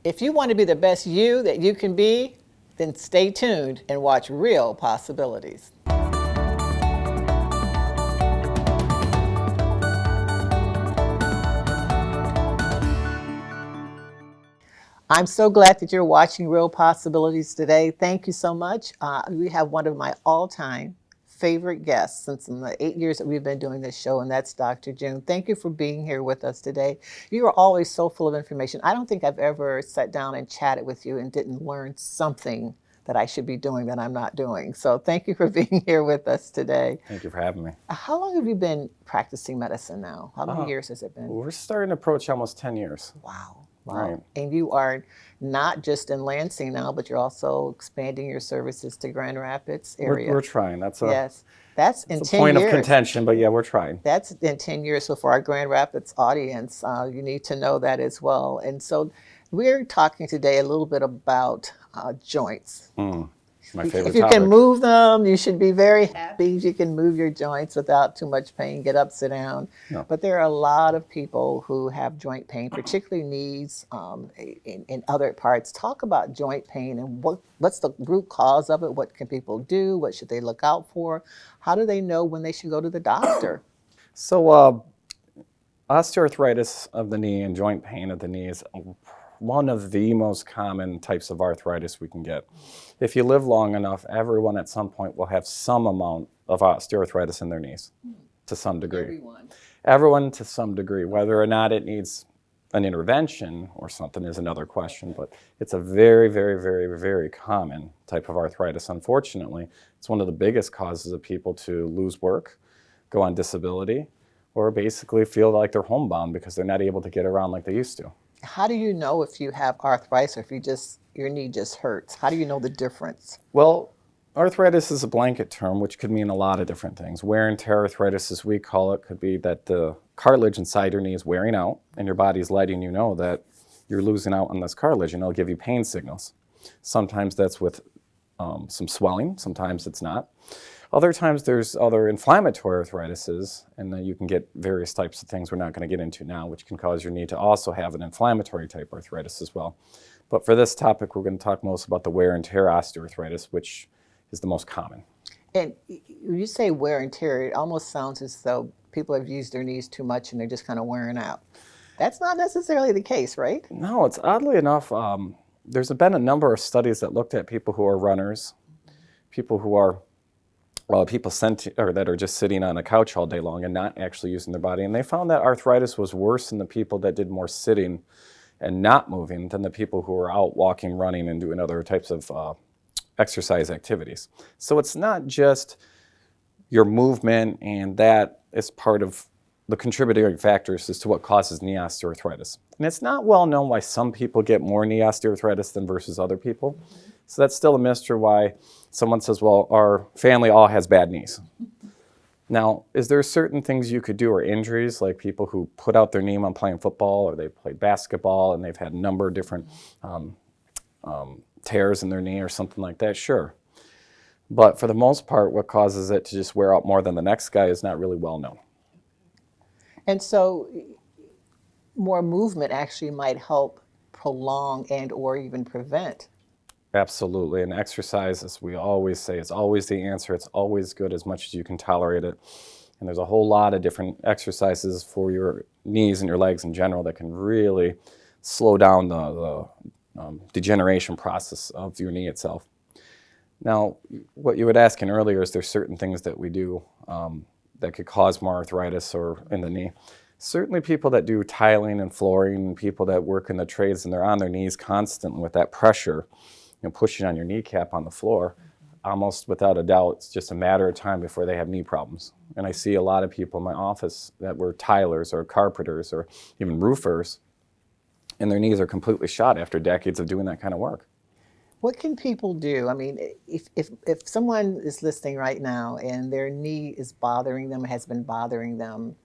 If you want to be the best you that you can be, then stay tuned and watch Real Possibilities. I'm so glad that you're watching Real Possibilities today. Thank you so much. We have one of my all-time favorite guests since in the 8 years that we've been doing this show, and that's Dr. June. Thank you for being here with us today. You are always so full of information. I don't think I've ever sat down and chatted with you and didn't learn something that I should be doing that I'm not doing. So thank you for being here with us today. Thank you for having me. How long have you been practicing medicine now? How many years has it been? We're starting to approach almost 10 years. Wow. Right. And you are not just in Lansing now, but you're also expanding your services to Grand Rapids area. We're trying. That's in 10 point years. Of contention, but yeah, we're trying. That's in 10 years. So for our Grand Rapids audience, you need to know that as well. And so we're talking today a little bit about joints. My favorite If you topic. can move them, you should be very happy. You can move your joints without too much pain, get up, sit down. No. But there are a lot of people who have joint pain, particularly knees and other parts. Talk about joint pain and what's the root cause of it? What can people do? What should they look out for? How do they know when they should go to the doctor? So osteoarthritis of the knee and joint pain of the knee is one of the most common types of arthritis we can get. If you live long enough, everyone at some point will have some amount of osteoarthritis in their knees to some degree. Everyone to some degree. Whether or not it needs an intervention or something is another question, but it's a very, very, very, very common type of arthritis. Unfortunately, it's one of the biggest causes of people to lose work, go on disability, or basically feel like they're homebound because they're not able to get around like they used to. How do you know if you have arthritis or if your knee just hurts? How do you know the difference? Well, arthritis is a blanket term, which could mean a lot of different things. Wear and tear arthritis, as we call it, could be that the cartilage inside your knee is wearing out and your body's letting you know that you're losing out on this cartilage, and it'll give you pain signals. Sometimes that's with some swelling, sometimes it's not. Other times there's other inflammatory arthritises, and then you can get various types of things we're not going to get into now, which can cause your knee to also have an inflammatory type arthritis as well. But for this topic, we're going to talk most about the wear and tear osteoarthritis, which is the most common. And you say wear and tear, it almost sounds as though people have used their knees too much and they're just kind of wearing out. That's not necessarily the case, right? No, it's oddly enough, there's been a number of studies that looked at people who are runners, people who are people that are just sitting on a couch all day long and not actually using their body. And they found that arthritis was worse in the people that did more sitting and not moving than the people who were out walking, running, and doing other types of exercise activities. So it's not just your movement, and that is part of the contributing factors as to what causes knee osteoarthritis. And it's not well known why some people get more knee osteoarthritis than versus other people. So that's still a mystery why someone says, well, our family all has bad knees. Now, is there certain things you could do, or injuries, like people who put out their knee when playing football, or they played basketball and they've had a number of different tears in their knee or something like that? Sure. But for the most part, what causes it to just wear out more than the next guy is not really well known. And so more movement actually might help prolong and or even prevent. Absolutely. And exercise, as we always say, is always the answer. It's always good as much as you can tolerate it. And there's a whole lot of different exercises for your knees and your legs in general that can really slow down the degeneration process of your knee itself. Now, what you were asking earlier is there's certain things that we do that could cause more arthritis or in the knee. Certainly people that do tiling and flooring, people that work in the trades and they're on their knees constantly with that pressure, pushing on your kneecap on the floor, almost without a doubt, it's just a matter of time before they have knee problems. And I see a lot of people in my office that were tilers or carpenters or even roofers, and their knees are completely shot after decades of doing that kind of work. What can people do? I mean, if someone is listening right now and their knee is bothering them, has been bothering them,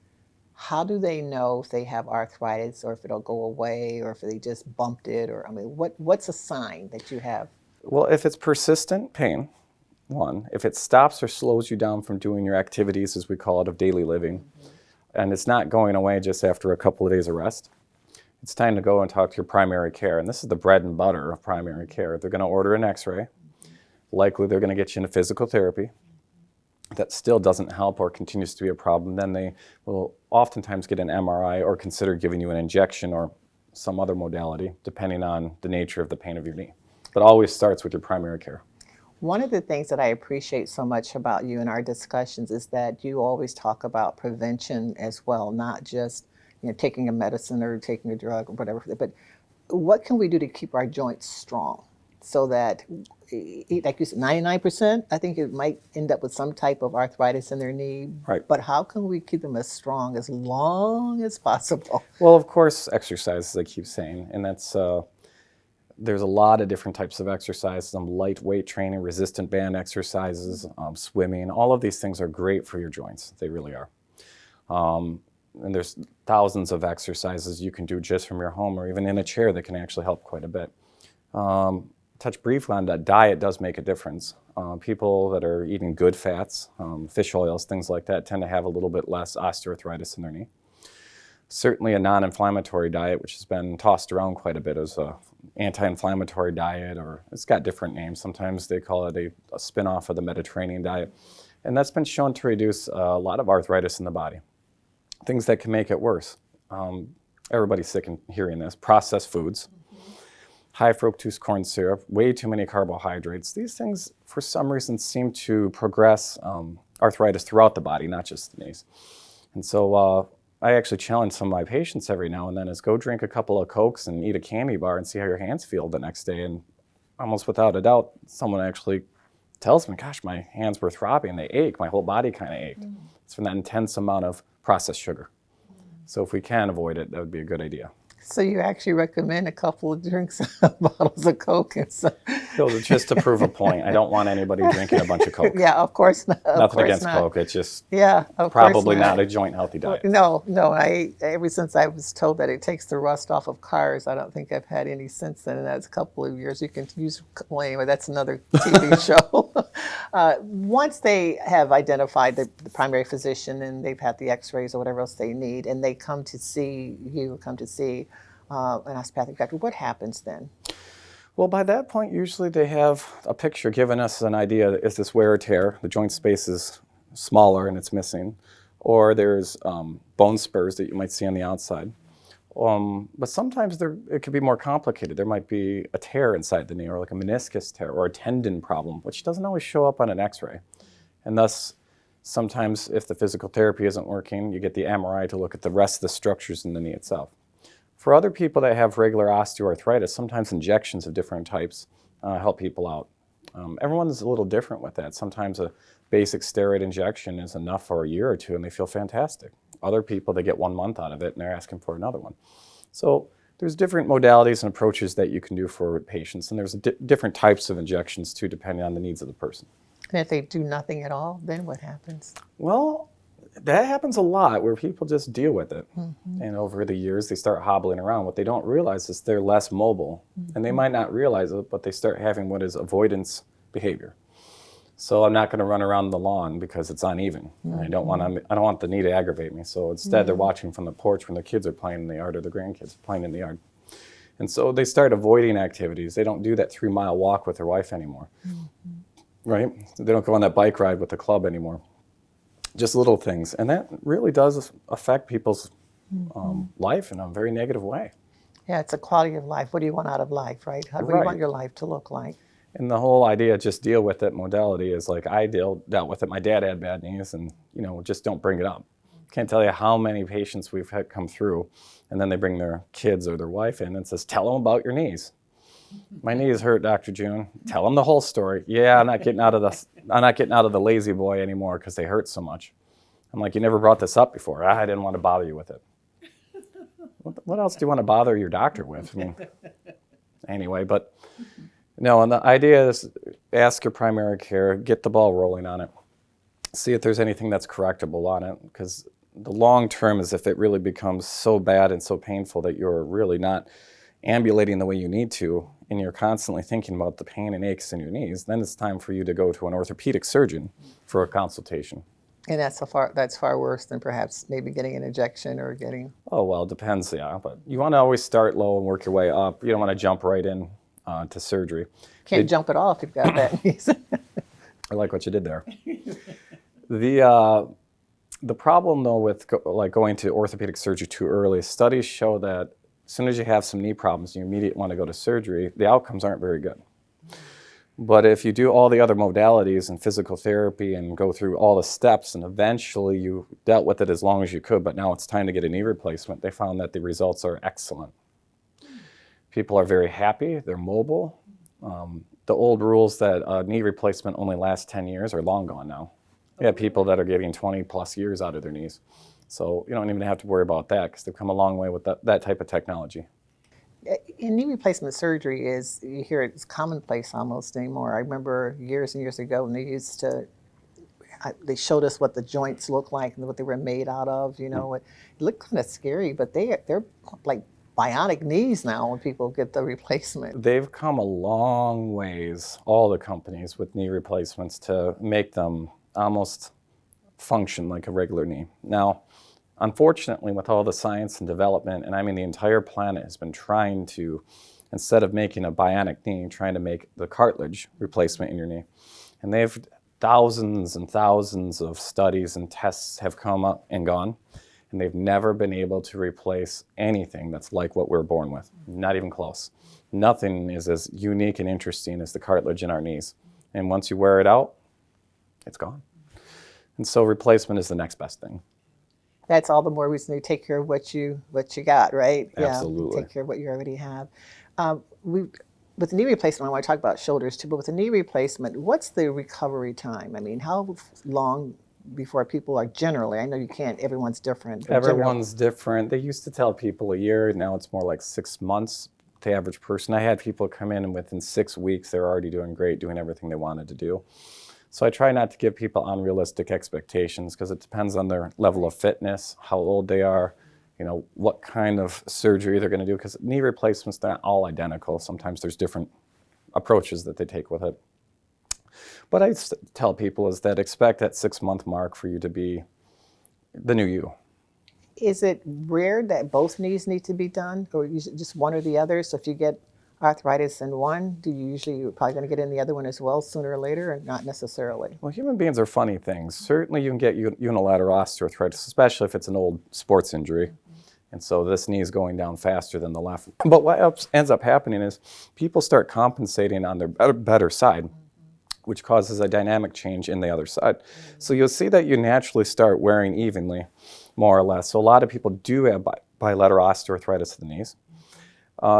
how do they know if they have arthritis or if it'll go away or if they just bumped it? Or, I mean, what's a sign that you have? Well, if it's persistent pain, one, if it stops or slows you down from doing your activities, as we call it, of daily living, and it's not going away just after a couple of days of rest, it's time to go and talk to your primary care. And this is the bread and butter of primary care. They're going to order an x-ray. Likely they're going to get you into physical therapy. That still doesn't help or continues to be a problem, then they will oftentimes get an MRI or consider giving you an injection or some other modality, depending on the nature of the pain of your knee. But always starts with your primary care. One of the things that I appreciate so much about you in our discussions is that you always talk about prevention as well, not just taking a medicine or taking a drug or whatever, but what can we do to keep our joints strong so that, like you said, 99%, I think it might end up with some type of arthritis in their knee. Right. But how can we keep them as strong as long as possible? Well, of course, exercise, as I keep saying, and that's there's a lot of different types of exercises, some lightweight training, resistant band exercises, swimming. All of these things are great for your joints. They really are. And there's thousands of exercises you can do just from your home or even in a chair that can actually help quite a bit. Touch briefly on that, diet does make a difference. People that are eating good fats, fish oils, things like that, tend to have a little bit less osteoarthritis in their knee. Certainly a non-inflammatory diet, which has been tossed around quite a bit as an anti-inflammatory diet, or it's got different names. Sometimes they call it a spin-off of the Mediterranean diet. And that's been shown to reduce a lot of arthritis in the body. Things that can make it worse. Everybody's sick in hearing this. Processed foods, high fructose corn syrup, way too many carbohydrates. These things, for some reason, seem to progress arthritis throughout the body, not just the knees. And so I actually challenge some of my patients every now and then is go drink a couple of Cokes and eat a candy bar and see how your hands feel the next day. And almost without a doubt, someone actually tells me, gosh, my hands were throbbing, they ache, my whole body kind of ached. It's from that intense amount of processed sugar. So if we can avoid it, that would be a good idea. So you actually recommend a couple of drinks, bottles of Coke and so. So just to prove a point, I don't want anybody drinking a bunch of Coke. Yeah, of course not. Nothing against Coke, it's just course probably not a joint healthy diet. No, ever since I was told that it takes the rust off of cars, I don't think I've had any since then, and that's a couple of years. You can use, well, anyway, that's another TV show. Once they have identified the primary physician and they've had the x-rays or whatever else they need, and they come to see you, come to see an osteopathic doctor, what happens then? Well, by that point, usually they have a picture giving us an idea that is this wear or tear, the joint space is smaller and it's missing, or there's bone spurs that you might see on the outside. But sometimes it could be more complicated. There might be a tear inside the knee, or like a meniscus tear, or a tendon problem, which doesn't always show up on an x-ray. And thus, sometimes if the physical therapy isn't working, you get the MRI to look at the rest of the structures in the knee itself. For other people that have regular osteoarthritis, sometimes injections of different types help people out. Everyone's a little different with that. Sometimes a basic steroid injection is enough for a year or two and they feel fantastic. Other people, they get 1 month out of it and they're asking for another one. So there's different modalities and approaches that you can do for patients, and there's different types of injections too, depending on the needs of the person. And if they do nothing at all, then what happens? Well, that happens a lot where people just deal with it. And over the years, they start hobbling around. What they don't realize is they're less mobile. And they might not realize it, but they start having what is avoidance behavior. So I'm not going to run around the lawn because it's uneven. I don't want the knee to aggravate me. So instead, they're watching from the porch when their kids are playing in the yard or their grandkids are playing in the yard. And so they start avoiding activities. They don't do that 3-mile walk with their wife anymore. Right? They don't go on that bike ride with the club anymore. Just little things. And that really does affect people's life in a very negative way. Yeah, it's a quality of life. What do you want out of life, right? How do you want your life to look like? And the whole idea, just deal with it modality is like I dealt with it. My dad had bad knees and, just don't bring it up. Can't tell you how many patients we've had come through and then they bring their kids or their wife in and says, tell them about your knees. My knees hurt, Dr. June. Tell them the whole story. Yeah, I'm not getting out of the lazy boy anymore because they hurt so much. I'm like, you never brought this up before. I didn't want to bother you with it. What else do you want to bother your doctor with? I mean, anyway, but no, and the idea is ask your primary care, get the ball rolling on it. See if there's anything that's correctable on it, because the long term is if it really becomes so bad and so painful that you're really not ambulating the way you need to, and you're constantly thinking about the pain and aches in your knees, then it's time for you to go to an orthopedic surgeon for a consultation. And that's far worse than perhaps maybe getting an injection or getting. Oh, well, it depends, yeah. But you want to always start low and work your way up. You don't want to jump right in to surgery. Can't jump it off if you've got bad knees. I like what you did there. The problem, though, with going to orthopedic surgery too early, studies show that as soon as you have some knee problems, you immediately want to go to surgery, the outcomes aren't very good. But if you do all the other modalities and physical therapy and go through all the steps and eventually you dealt with it as long as you could, but now it's time to get a knee replacement, they found that the results are excellent. People are very happy, they're mobile. The old rules that a knee replacement only lasts 10 years are long gone now. You have people that are getting 20 plus years out of their knees. So you don't even have to worry about that because they've come a long way with that type of technology. In knee replacement surgery you hear it's commonplace almost anymore. I remember years and years ago when they showed us what the joints look like and what they were made out of. It looked kind of scary, but they're like bionic knees now when people get the replacement. They've come a long ways, all the companies, with knee replacements to make them almost function like a regular knee. Now, unfortunately, with all the science and development, and I mean the entire planet has been trying to, instead of making a bionic knee, trying to make the cartilage replacement in your knee. And they've thousands and thousands of studies and tests have come up and gone, and they've never been able to replace anything that's like what we're born with, not even close. Nothing is as unique and interesting as the cartilage in our knees. And once you wear it out, it's gone. And so replacement is the next best thing. That's all the more reason to take care of what you got, right? Absolutely. Yeah, take care of what you already have. With the knee replacement, I want to talk about shoulders too, but with the knee replacement, what's the recovery time? I mean, how long before people are generally, I know you can't, everyone's different. Everyone's different. They used to tell people a year, now it's more like 6 months, the average person. I had people come in and within 6 weeks, they're already doing great, doing everything they wanted to do. So I try not to give people unrealistic expectations because it depends on their level of fitness, how old they are, what kind of surgery they're going to do, because knee replacements, they're not all identical. Sometimes there's different approaches that they take with it. What I tell people is that expect that 6-month mark for you to be the new you. Is it rare that both knees need to be done, or just one or the other? So if you get arthritis in one, you're probably going to get in the other one as well sooner or later, or not necessarily? Well, human beings are funny things. Certainly you can get unilateral osteoarthritis, especially if it's an old sports injury. And so this knee is going down faster than the left. But what ends up happening is people start compensating on their better side, which causes a dynamic change in the other side. So you'll see that you naturally start wearing evenly, more or less. So a lot of people do have bilateral osteoarthritis of the knees.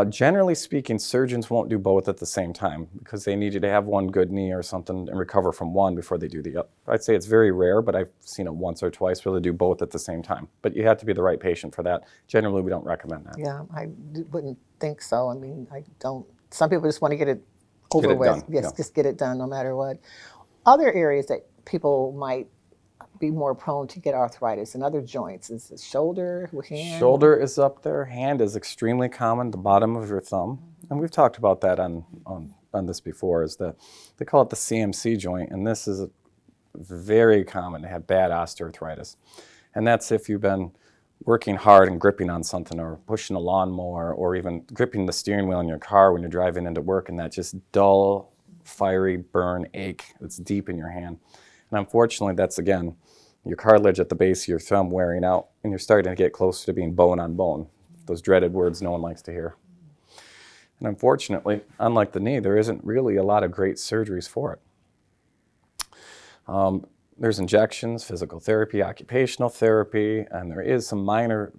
Generally speaking, surgeons won't do both at the same time because they need you to have one good knee or something and recover from one before they do the other. I'd say it's very rare, but I've seen it once or twice where they do both at the same time. But you have to be the right patient for that. Generally, we don't recommend that. Yeah, wouldn't think so. I mean, I don't. Some people just want to get it over with. Done. Yes, Yeah. just get it done no matter what. Other areas that people might be more prone to get arthritis in other joints is the shoulder, hand. Shoulder is up there. Hand is extremely common, the bottom of your thumb. And we've talked about that on this before, is that they call it the CMC joint, and this is very common to have bad osteoarthritis. And that's if you've been working hard and gripping on something or pushing a lawnmower or even gripping the steering wheel in your car when you're driving into work, and that just dull, fiery burn ache that's deep in your hand. And unfortunately, that's, again, your cartilage at the base of your thumb wearing out, and you're starting to get closer to being bone on bone, those dreaded words no one likes to hear. And unfortunately, unlike the knee, there isn't really a lot of great surgeries for it. There's injections, physical therapy, occupational therapy, and there is some minor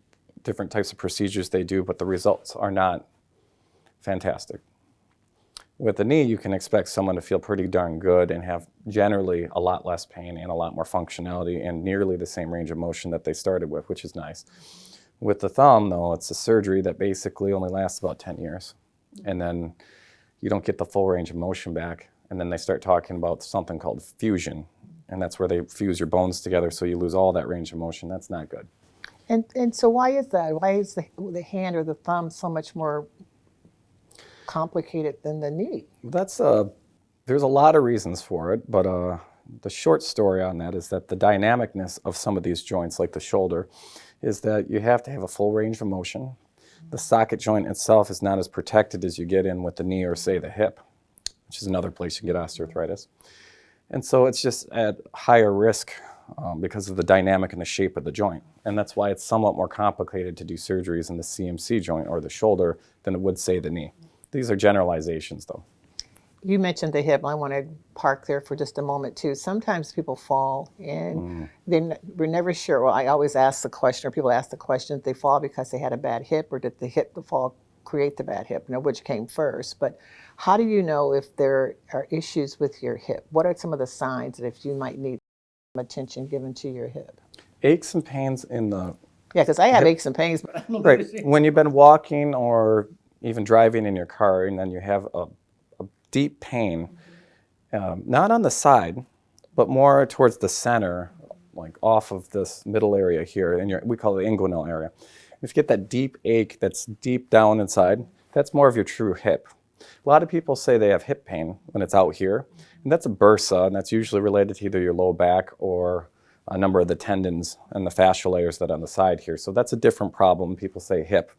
different types of procedures they do, but the results are not fantastic. With the knee, you can expect someone to feel pretty darn good and have generally a lot less pain and a lot more functionality and nearly the same range of motion that they started with, which is nice. With the thumb, though, it's a surgery that basically only lasts about 10 years. And then you don't get the full range of motion back. And then they start talking about something called fusion. And that's where they fuse your bones together so you lose all that range of motion. That's not good. And so why is that? Why is the hand or the thumb so much more complicated than the knee? There's a lot of reasons for it, but the short story on that is that the dynamicness of some of these joints, like the shoulder, is that you have to have a full range of motion. The socket joint itself is not as protected as you get in with the knee or, say, the hip, which is another place you can get osteoarthritis. And so it's just at higher risk because of the dynamic and the shape of the joint. And that's why it's somewhat more complicated to do surgeries in the CMC joint or the shoulder than it would, say, the knee. These are generalizations, though. You mentioned the hip. I want to park there for just a moment too. Sometimes people fall and we're never sure. Well, I always ask the question, or people ask the question, did they fall because they had a bad hip, or did the hip fall create the bad hip? Which came first? But how do you know if there are issues with your hip? What are some of the signs that if you might need attention given to your hip? Aches and pains in the Yeah, because I have hip. aches and pains, but I don't know. Right. When you've been walking or even driving in your car and then you have a deep pain, not on the side, but more towards the center, like off of this middle area here, and we call it the inguinal area. If you get that deep ache that's deep down inside, that's more of your true hip. A lot of people say they have hip pain when it's out here, and that's a bursa, and that's usually related to either your low back or a number of the tendons and the fascial layers that are on the side here. So that's a different problem. People say hip.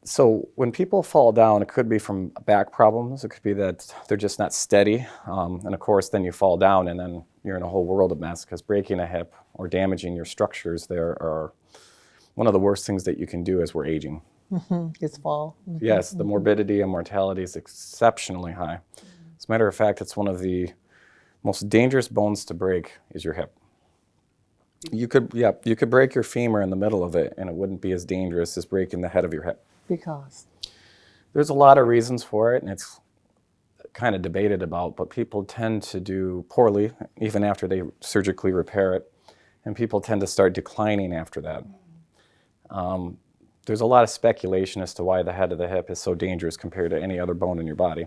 So when people fall down, it could be from back problems. It could be that they're just not steady. And of course, then you fall down and then you're in a whole world of mess because breaking a hip or damaging your structures there are one of the worst things that you can do as we're aging. It's fall. Yes, the morbidity and mortality is exceptionally high. As a matter of fact, it's one of the most dangerous bones to break is your hip. You could break your femur in the middle of it and it wouldn't be as dangerous as breaking the head of your hip. Because? There's a lot of reasons for it, and it's kind of debated about, but people tend to do poorly even after they surgically repair it, and people tend to start declining after that. There's a lot of speculation as to why the head of the hip is so dangerous compared to any other bone in your body.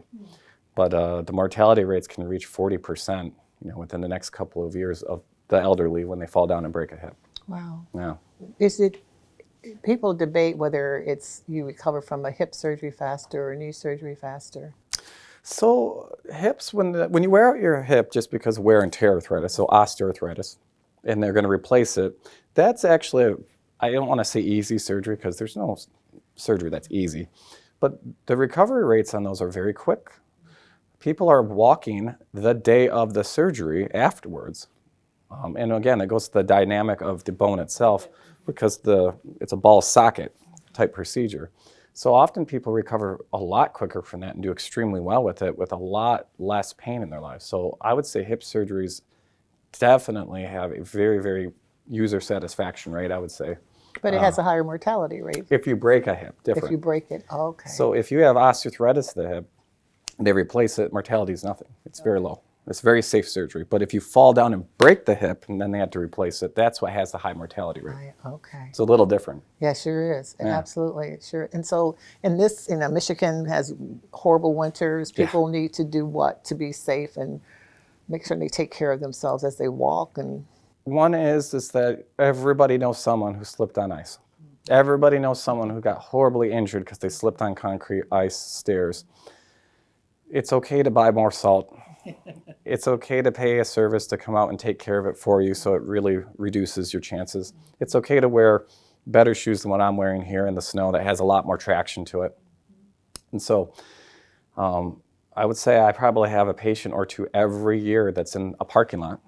But the mortality rates can reach 40%, within the next couple of years of the elderly when they fall down and break a hip. Wow. Yeah. People debate whether it's you recover from a hip surgery faster or a knee surgery faster. So hips, when you wear out your hip just because of wear and tear arthritis, so osteoarthritis, and they're going to replace it, that's actually, I don't want to say easy surgery because there's no surgery that's easy, but the recovery rates on those are very quick. People are walking the day of the surgery afterwards. And again, it goes to the dynamic of the bone itself because it's a ball socket type procedure. So often people recover a lot quicker from that and do extremely well with it with a lot less pain in their lives. So I would say hip surgeries definitely have a very, very user satisfaction rate, I would say. But it has a higher mortality rate. If you break a hip, different. If you break it, okay. So if you have osteoarthritis of the hip, they replace it, mortality is nothing. It's very low. It's very safe surgery. But if you fall down and break the hip and then they have to replace it, that's what has the high mortality rate. Right, okay. It's a little different. Yeah, sure is. Yeah. Absolutely, sure. And so Michigan has horrible winters. People need to do what to be safe and make sure they take care of themselves as they walk. And one is that everybody knows someone who slipped on ice. Everybody knows someone who got horribly injured because they slipped on concrete, ice, stairs. It's okay to buy more salt. It's okay to pay a service to come out and take care of it for you so it really reduces your chances. It's okay to wear better shoes than what I'm wearing here in the snow that has a lot more traction to it. And so I would say I probably have a patient or two every year that's in a parking lot.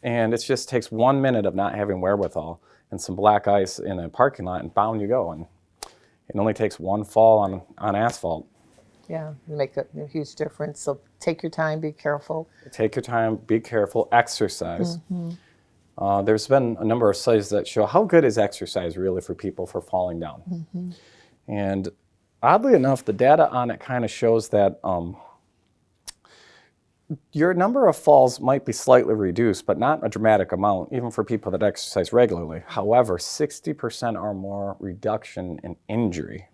And it just takes 1 minute of not having wherewithal and some black ice in a parking lot and down you go. And it only takes one fall on asphalt. yeah, make a huge difference. So take your time, be careful. Take your time, be careful, exercise. There's been a number of studies that show how good is exercise really for people for falling down. And oddly enough, the data on it kind of shows that your number of falls might be slightly reduced, but not a dramatic amount, even for people that exercise regularly. However, 60% or more reduction in injury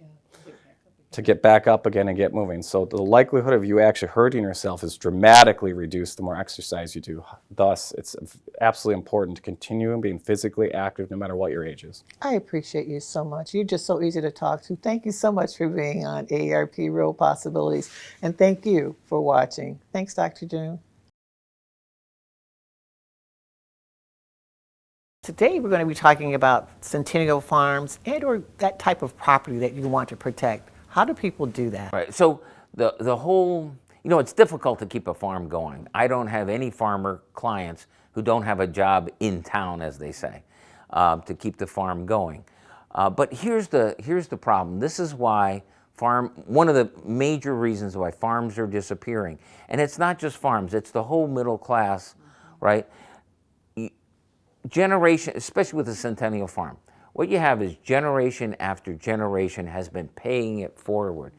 to get back up again and get moving. So the likelihood of you actually hurting yourself is dramatically reduced the more exercise you do. Thus, it's absolutely important to continue being physically active no matter what your age is. I appreciate you so much. You're just so easy to talk to. Thank you so much for being on AARP Real Possibilities. And thank you for watching. Thanks, Dr. June. Today we're going to be talking about centennial farms and or that type of property that you want to protect. How do people do that? Right. So the whole, it's difficult to keep a farm going. I don't have any farmer clients who don't have a job in town, as they say, to keep the farm going. But here's the problem. This is why one of the major reasons why farms are disappearing, and it's not just farms; it's the whole middle class, right? Generation, especially with a centennial farm, what you have is generation after generation has been paying it forward.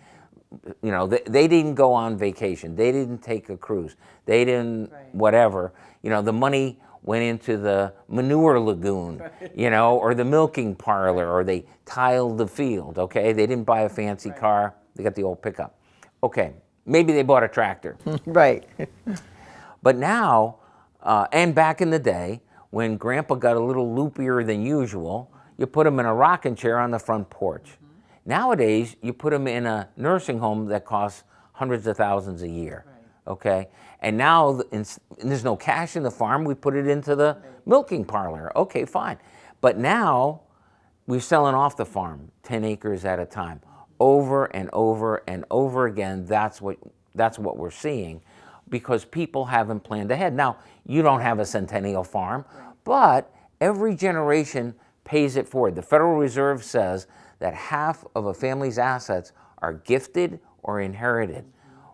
They didn't go on vacation. They didn't take a cruise. They didn't whatever. The money went into the manure lagoon, or the milking parlor, or they tiled the field, okay? They didn't buy a fancy car. They got the old pickup. Okay, maybe they bought a tractor. Right. But now, and back in the day, when Grandpa got a little loopier than usual, you put him in a rocking chair on the front porch. Nowadays, you put him in a nursing home that costs hundreds of thousands a year, okay? And now, and there's no cash in the farm, we put it into the milking parlor. Okay, fine. But now, we're selling off the farm, 10 acres at a time. Over and over and over again, that's what we're seeing, because people haven't planned ahead. Now, you don't have a centennial farm, but every generation pays it forward. The Federal Reserve says that half of a family's assets are gifted or inherited.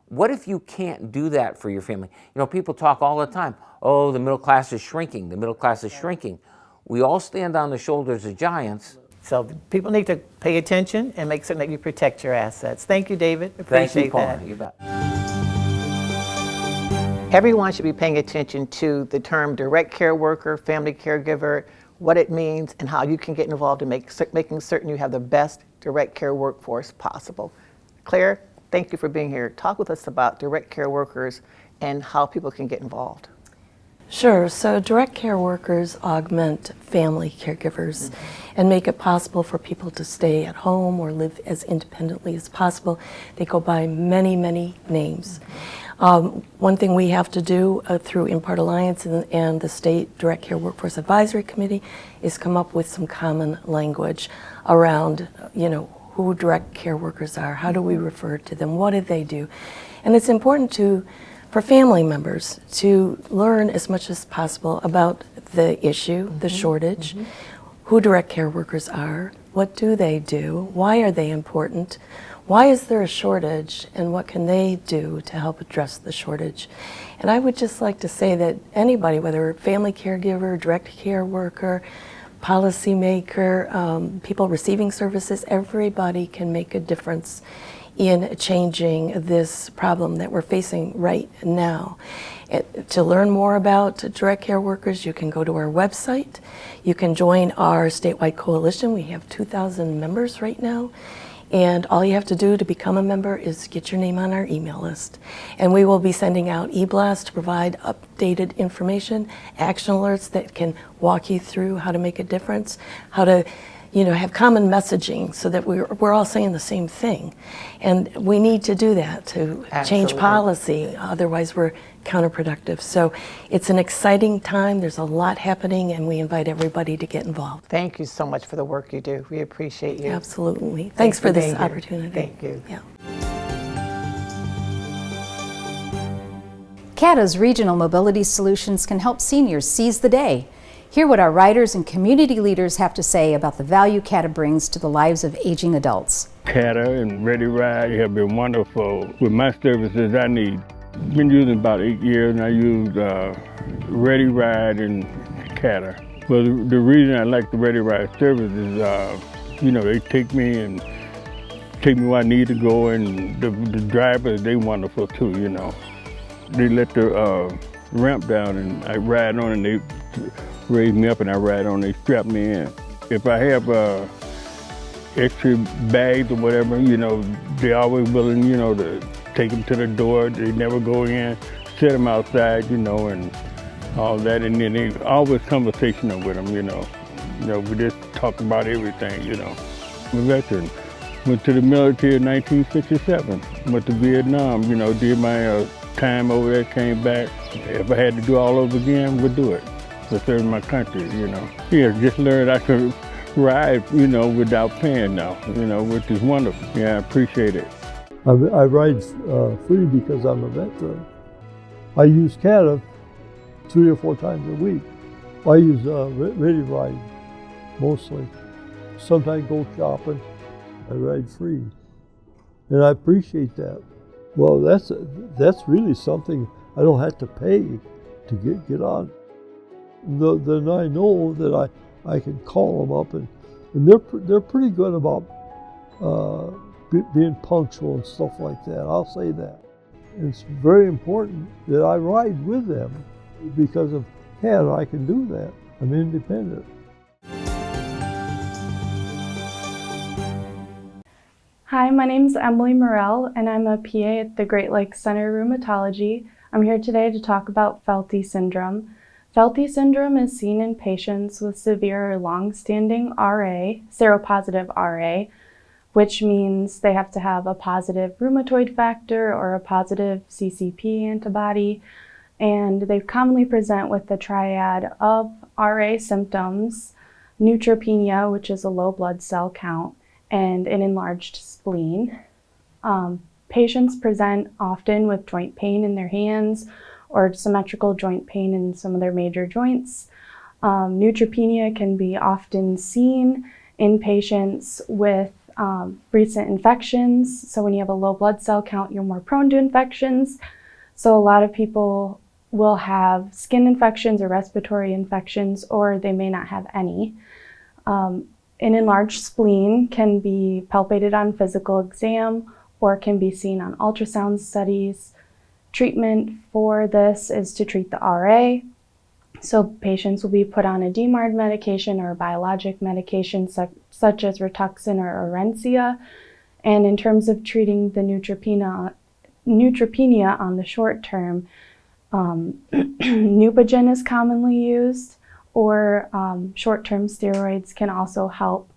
What if you can't do that for your family? People talk all the time, oh, the middle class is shrinking, the middle class is shrinking. We all stand on the shoulders of giants. So people need to pay attention and make certain that you protect your assets. Thank you, David. Thank you, Appreciate Paul. that. You bet. Everyone should be paying attention to the term direct care worker, family caregiver, what it means, and how you can get involved in making certain you have the best direct care workforce possible. Claire, thank you for being here. Talk with us about direct care workers and how people can get involved. Sure. So direct care workers augment family caregivers and make it possible for people to stay at home or live as independently as possible. They go by many, many names. One thing we have to do through Impart Alliance and the State Direct Care Workforce Advisory Committee is come up with some common language around, who direct care workers are, how do we refer to them, what do they do? And it's important for family members to learn as much as possible about the issue, the shortage, who direct care workers are, what do they do, why are they important, why is there a shortage, and what can they do to help address the shortage? And I would just like to say that anybody, whether family caregiver, direct care worker, policymaker, people receiving services, everybody can make a difference in changing this problem that we're facing right now. To learn more about direct care workers, you can go to our website. You can join our statewide coalition. We have 2,000 members right now. And all you have to do to become a member is get your name on our email list. And we will be sending out e-blasts to provide updated information, action alerts that can walk you through how to make a difference, how to have common messaging so that we're all saying the same thing. And we need to do that to change policy, otherwise we're counterproductive. So it's an exciting time, there's a lot happening, and we invite everybody to get involved. Thank you so much for the work you do. We appreciate you. Absolutely. Thanks for this being here. opportunity. Thank you. Yeah. CATA's regional mobility solutions can help seniors seize the day. Hear what our riders and community leaders have to say about the value CATA brings to the lives of aging adults. CATA and Ready Ride have been wonderful with my services I need. Been using about 8 years, and I use Ready Ride and CATA. Well, the reason I like the Ready Ride service is, they take me where I need to go, and the drivers, they wonderful too, They let the ramp down, and I ride on, and they raise me up, and I ride on, they strap me in. If I have extra bags or whatever, they're always willing, to take them to the door. They never go in, set them outside, and all that. And then they always conversational with them, we just talk about everything, I'm a veteran. Went to the military in 1967. Went to Vietnam, did my time over there, came back. If I had to do all over again, we'd do it. for serving my country, you know. Yeah, just learned I could ride, you know, without paying now, you know, which is wonderful. Yeah, I appreciate it. I ride free because I'm a veteran. I use CATA 3 or 4 times a week. I use Ready Ride mostly. Sometimes go shopping. I ride free, and I appreciate that. Well, that's really something I don't have to pay to get on. Then I know that I can call them up, and they're pretty good about being punctual and stuff like that. I'll say that. It's very important that I ride with them because of CATA. I can do that. I'm independent. Hi, my name is Emily Morell, and I'm a PA at the Great Lakes Center Rheumatology. I'm here today to talk about Felty syndrome. Felty syndrome is seen in patients with severe or long-standing RA, seropositive RA, which means they have to have a positive rheumatoid factor or a positive CCP antibody, and they commonly present with the triad of RA symptoms, neutropenia, which is a low blood cell count, and an enlarged spleen. Patients present often with joint pain in their hands or symmetrical joint pain in some of their major joints. Neutropenia can be often seen in patients with recent infections. So when you have a low blood cell count, you're more prone to infections. So a lot of people will have skin infections or respiratory infections, or they may not have any. An enlarged spleen can be palpated on physical exam or can be seen on ultrasound studies. Treatment for this is to treat the RA. So patients will be put on a DMARD medication or a biologic medication such as Rituxan or Orencia. And in terms of treating the neutropenia on the short term, Neupogen is commonly used, or short-term steroids can also help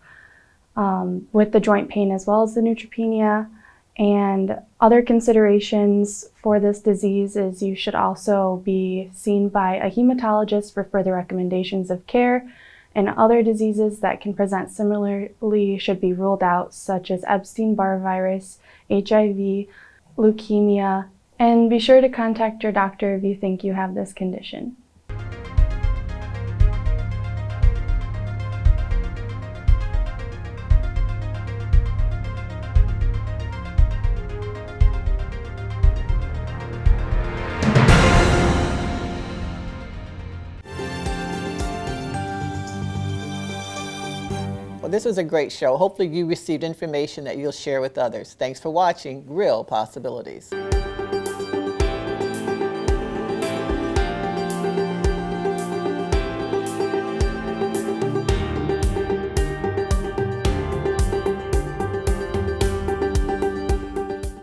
with the joint pain as well as the neutropenia. And other considerations for this disease is you should also be seen by a hematologist for further recommendations of care, and other diseases that can present similarly should be ruled out, such as Epstein-Barr virus, HIV, leukemia, and be sure to contact your doctor if you think you have this condition. Well, this was a great show. Hopefully you received information that you'll share with others. Thanks for watching Real Possibilities.